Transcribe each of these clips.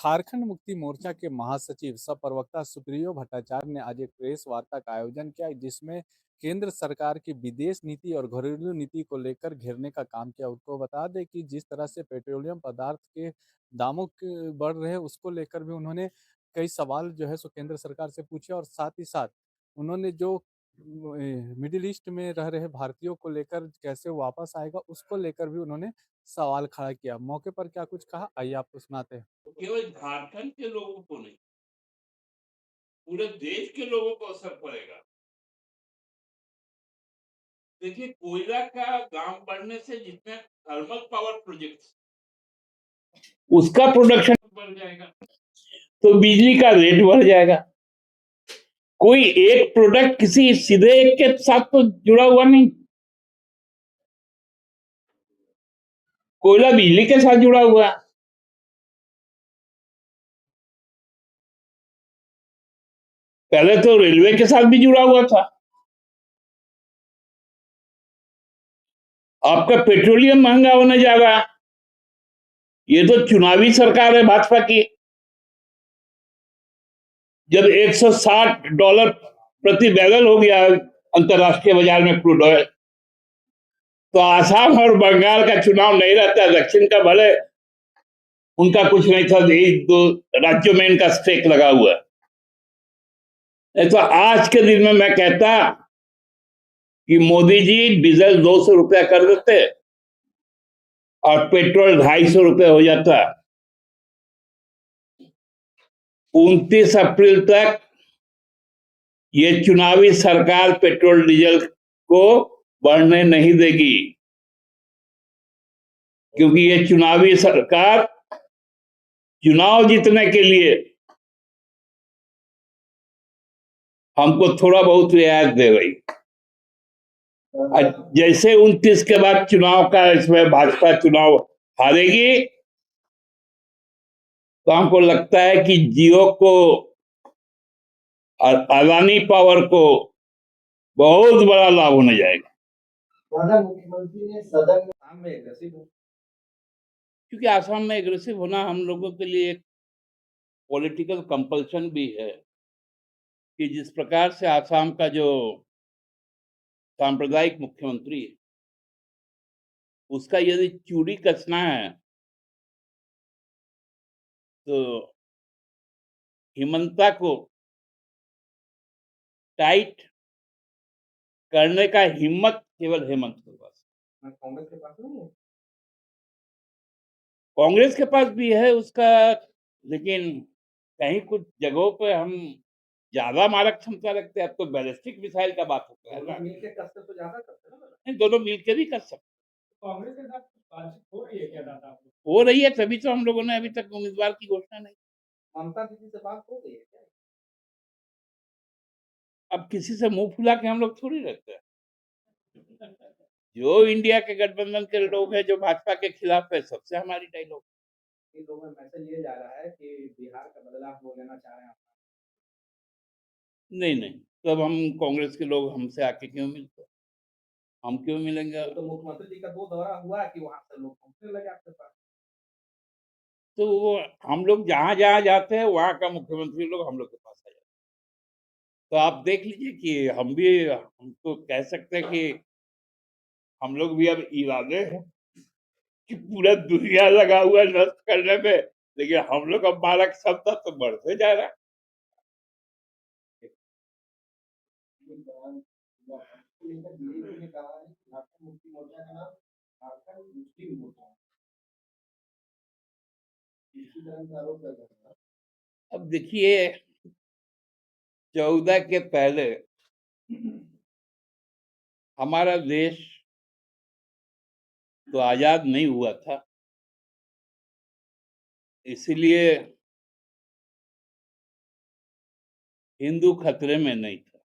झारखंड मुक्ति मोर्चा के महासचिव सह प्रवक्ता सुप्रियो भट्टाचार्य ने आज एक प्रेस वार्ता का आयोजन किया जिसमें केंद्र सरकार की विदेश नीति और घरेलू नीति को लेकर घेरने का काम किया। उनको बता दें कि जिस तरह से पेट्रोलियम पदार्थ के दामों के बढ़ रहे हैं उसको लेकर भी उन्होंने कई सवाल जो है सो केंद्र सरकार से पूछे और साथ ही साथ उन्होंने जो मिडिल ईस्ट में रह रहे भारतीयों को लेकर कैसे वापस आएगा उसको लेकर भी उन्होंने सवाल खड़ा किया। मौके पर क्या कुछ कहा, आइए आपको सुनाते हैं। केवल झारखंड के लोगों को नहीं, पूरे देश के लोगों को असर पड़ेगा। देखिए, कोयला का दाम बढ़ने से जितने थर्मल पावर प्रोजेक्ट्स उसका प्रोडक्शन बढ़ जाएगा, तो बिजली का रेट बढ़ जाएगा। कोई एक प्रोडक्ट किसी सीधे एक के साथ तो जुड़ा हुआ नहीं। कोयला बिजली के साथ जुड़ा हुआ है। पहले तो रेलवे के साथ भी जुड़ा हुआ था। आपका पेट्रोलियम महंगा होने जा रहा है। ये तो चुनावी सरकार है भाजपा की। जब $160 प्रति बैरल हो गया अंतर्राष्ट्रीय बाजार में क्रूड ऑयल, तो आसाम और बंगाल का चुनाव नहीं रहता, दक्षिण का भले उनका कुछ नहीं था, एक दो राज्यों में इनका स्टेक लगा हुआ है। तो आज के दिन में मैं कहता कि मोदी जी डीजल 200 रुपया कर देते और पेट्रोल 250 रुपये हो जाता। 29 अप्रैल तक ये चुनावी सरकार पेट्रोल डीजल को बढ़ने नहीं देगी, क्योंकि ये चुनावी सरकार चुनाव जीतने के लिए हमको थोड़ा बहुत रियायत दे रही। जैसे 29 के बाद चुनाव का इसमें भाजपा चुनाव हारेगी, तो हमको लगता है कि जियो को और अदानी पावर को बहुत बड़ा लाभ होने जाएगा। मुख्यमंत्री ने सदन में एग्रेसिव, क्योंकि आसाम में एग्रेसिव होना हम लोगों के लिए एक पॉलिटिकल कंपल्शन भी है कि जिस प्रकार से आसाम का जो सांप्रदायिक मुख्यमंत्री है, उसका यदि चूड़ी कसना है तो हिमंता को टाइट करने का हिम्मत केवल हेमंत के पास। कांग्रेस के पास नहीं है। कांग्रेस के पास भी है उसका, लेकिन कहीं कुछ जगहों पे हम ज्यादा मारक क्षमता रखते हैं। अब तो बैलिस्टिक मिसाइल का बात होता है, मिलके कसते तो ज्यादा करते हैं ना। नहीं, दोनों मिलकर भी कर सकते। कांग्रेस के साथ बातचीत हो रही है क्या दादा? हो रही है, तभी तो हम लोगों ने अभी तक उम्मीदवार की घोषणा नहीं। ममता दीदी से बात हो गई है क्या? अब किसी से मुंह फुला के हम लोग थोड़ी रहते हैं। जो इंडिया के गठबंधन के लोग हैं, जो भाजपा के खिलाफ है, सबसे हमारी डायलॉग। इन लोगों में मैसेज ये जा रहा है कि बिहार का बदलाव वो लेना चाह रहे हैं। नहीं नहीं, तब हम कांग्रेस के लोग हमसे आके क्यों मिलते? हम क्यों मिलेंगे? तो मुख्यमंत्री जी का 2 दौरा हुआ कि वहां से लोग पहुंचने लगे आपके पास। तो वो हम लोग जहां जहां जाते हैं वहां का मुख्यमंत्री लोग हम लोग के पास आ जाते हैं। तो आप देख लीजिए कि हमको कह सकते हैं कि हम लोग भी अब इरादे हैं कि पूरा दुनिया लगा हुआ है नष्ट करने में, लेकिन हम लोग अब मारक क्षमता तो बढ़ते जा रहा है। ने कहा है कि झारखंड मुक्ति मोर्चा का नाम झारखंड मुस्लिम मोर्चा है। इसी तरह का आरोप लगा है। अब देखिए, 14 के पहले हमारा देश तो आजाद नहीं हुआ था, इसीलिए हिंदू खतरे में नहीं था।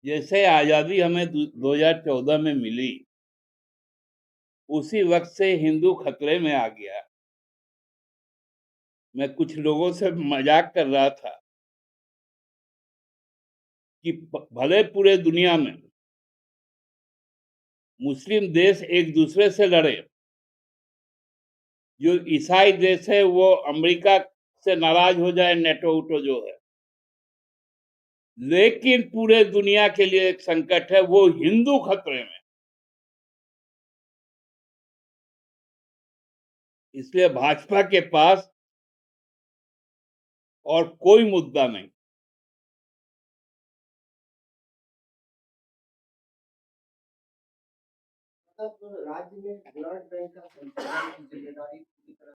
जैसे आजादी हमें 2014 में मिली, उसी वक्त से हिंदू खतरे में आ गया। मैं कुछ लोगों से मजाक कर रहा था कि भले पूरे दुनिया में मुस्लिम देश एक दूसरे से लड़े, जो ईसाई देश है वो अमेरिका से नाराज हो जाए, नेटो उटो जो है, लेकिन पूरे दुनिया के लिए एक संकट है, वो हिंदू खतरे में। इसलिए भाजपा के पास और कोई मुद्दा नहीं। मतलब राज्य में ब्लड बैंक का संचालन की जिम्मेदारी पूरी तरह